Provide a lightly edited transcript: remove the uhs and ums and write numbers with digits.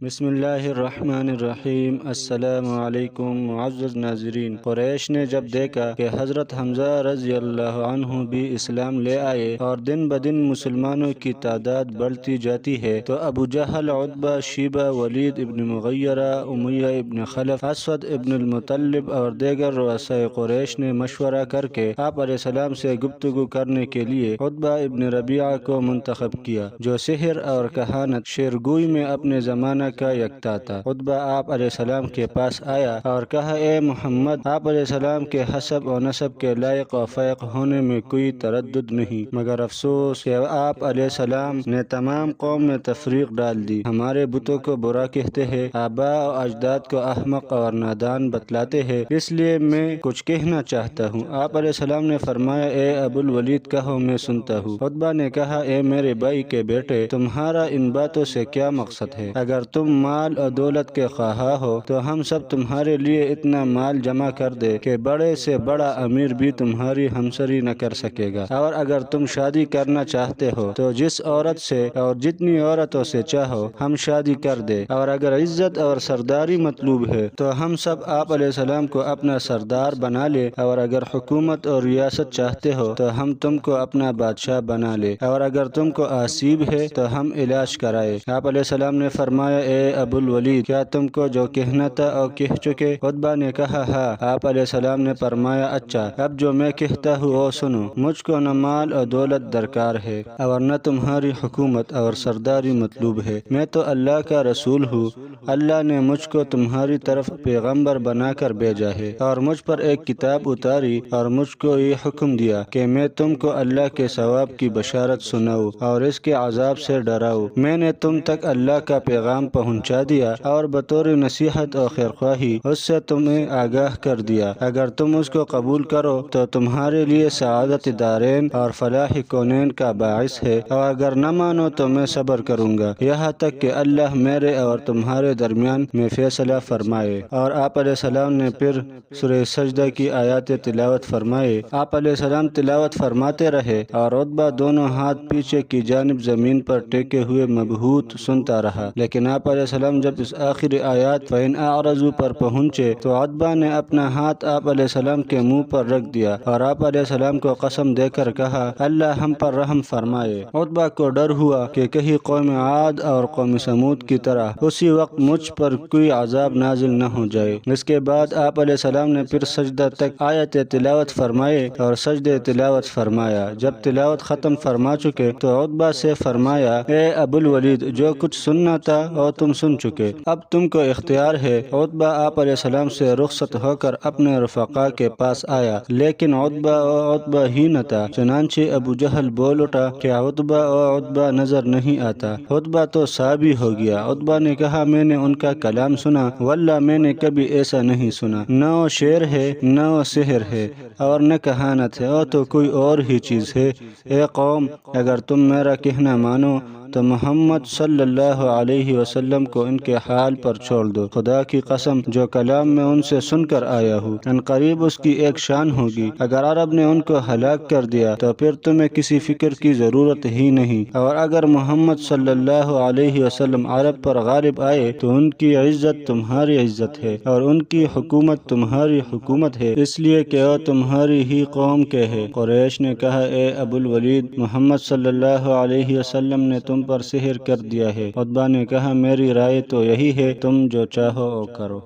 بسم اللہ الرحمن الرحیم۔ السلام علیکم معزز ناظرین۔ قریش نے جب دیکھا کہ حضرت حمزہ رضی اللہ عنہ بھی اسلام لے آئے اور دن بدن مسلمانوں کی تعداد بڑھتی جاتی ہے، تو ابو جہل، عتبہ، شیبہ، ولید ابن مغیرہ، امیہ ابن خلف، اسود ابن المطلب اور دیگر رؤساء قریش نے مشورہ کر کے آپ علیہ السلام سے گفتگو کرنے کے لیے عتبہ ابن ربیعہ کو منتخب کیا، جو سحر اور کہانت شعرگوئی میں اپنے زمانہ کا یکتا تھا۔ عتبہ آپ علیہ السلام کے پاس آیا اور کہا، اے محمد، آپ علیہ السلام کے حسب و نسب کے لائق و فائق ہونے میں کوئی تردد نہیں، مگر افسوس کہ آپ علیہ السلام نے تمام قوم میں تفریق ڈال دی، ہمارے بتوں کو برا کہتے ہیں، آباء و اجداد کو احمق اور نادان بتلاتے ہیں، اس لیے میں کچھ کہنا چاہتا ہوں۔ آپ علیہ السلام نے فرمایا، اے ابو الولید، کہو، میں سنتا ہوں۔ عتبہ نے کہا، اے میرے بھائی کے بیٹے، تمہارا ان باتوں سے کیا مقصد ہے؟ اگر تم مال اور دولت کے خواہاں ہو تو ہم سب تمہارے لیے اتنا مال جمع کر دے کہ بڑے سے بڑا امیر بھی تمہاری ہمسری نہ کر سکے گا، اور اگر تم شادی کرنا چاہتے ہو تو جس عورت سے اور جتنی عورتوں سے چاہو ہم شادی کر دے، اور اگر عزت اور سرداری مطلوب ہے تو ہم سب آپ علیہ السلام کو اپنا سردار بنا لے، اور اگر حکومت اور ریاست چاہتے ہو تو ہم تم کو اپنا بادشاہ بنا لے، اور اگر تم کو آسیب ہے تو ہم علاج کرائے۔ آپ علیہ السلام نے فرمایا، اے ابو الولید، کیا تم کو جو کہنا تھا اور کہہ چکے؟ عتبہ نے کہا، ہاں۔ آپ علیہ السلام نے فرمایا، اچھا، اب جو میں کہتا ہوں وہ سنو۔ مجھ کو نہ مال اور دولت درکار ہے اور نہ تمہاری حکومت اور سرداری مطلوب ہے، میں تو اللہ کا رسول ہوں۔ اللہ نے مجھ کو تمہاری طرف پیغمبر بنا کر بھیجا ہے اور مجھ پر ایک کتاب اتاری اور مجھ کو یہ حکم دیا کہ میں تم کو اللہ کے ثواب کی بشارت سناؤں اور اس کے عذاب سے ڈراؤں۔ میں نے تم تک اللہ کا پیغام پہنچا دیا اور بطور نصیحت اور خیرخواہی اس سے تمہیں آگاہ کر دیا۔ اگر تم اس کو قبول کرو تو تمہارے لیے سعادت دارین اور فلاح کونین کا باعث ہے، اور اگر نہ مانو تو میں صبر کروں گا یہاں تک کہ اللہ میرے اور تمہارے درمیان میں فیصلہ فرمائے۔ اور آپ علیہ السلام نے پھر سورہ سجدہ کی آیات تلاوت فرمائے۔ آپ علیہ السلام تلاوت فرماتے رہے اور عتبہ دونوں ہاتھ پیچھے کی جانب زمین پر ٹیکے ہوئے مبہوت سنتا رہا، لیکن آپ علیہ السلام جب اس آخری آیات فَإِنْ أَعْرَضُوا پر پہنچے تو عتبہ نے اپنا ہاتھ آپ علیہ السلام کے منہ پر رکھ دیا اور آپ علیہ السلام کو قسم دے کر کہا، اللہ ہم پر رحم فرمائے۔ عتبہ کو ڈر ہوا کہ کہیں قوم عاد اور قوم سمود کی طرح اسی وقت مجھ پر کوئی عذاب نازل نہ ہو جائے۔ اس کے بعد آپ علیہ السلام نے پھر سجدہ تک آیت تلاوت فرمائے اور سجدہ تلاوت فرمایا۔ جب تلاوت ختم فرما چکے تو عتبہ سے فرمایا، اے ابو الولید، جو کچھ سننا تھا اور تم سن چکے، اب تم کو اختیار ہے۔ عتبہ آپ علیہ السلام سے رخصت ہو کر اپنے رفقا کے پاس آیا، لیکن عتبہ ہی نہ تھا۔ چنانچہ ابو جہل بول اٹھا، کیا عتبہ نظر نہیں آتا؟ عتبہ تو صحابی ہو گیا۔ عتبہ نے کہا، میں نے ان کا کلام سنا، واللہ میں نے کبھی ایسا نہیں سنا، نہ وہ شعر ہے نہ وہ سحر ہے اور نہ کہانت ہے، وہ تو کوئی اور ہی چیز ہے۔ اے قوم، اگر تم میرا کہنا مانو تو محمد صلی اللہ علیہ وسلم کو ان کے حال پر چھوڑ دو۔ خدا کی قسم، جو کلام میں ان سے سن کر آیا ہوں، ان قریب اس کی ایک شان ہوگی۔ اگر عرب نے ان کو ہلاک کر دیا تو پھر تمہیں کسی فکر کی ضرورت ہی نہیں، اور اگر محمد صلی اللہ علیہ وسلم عرب پر غالب آئے تو ان کی عزت تمہاری عزت ہے اور ان کی حکومت تمہاری حکومت ہے، اس لیے کہ وہ تمہاری ہی قوم کے ہے۔ قریش نے کہا، اے ابو الولید، محمد صلی اللہ علیہ وسلم نے تم پر سحر کر دیا ہے۔ عتبہ نے کہا، میری رائے تو یہی ہے، تم جو چاہو وہ کرو۔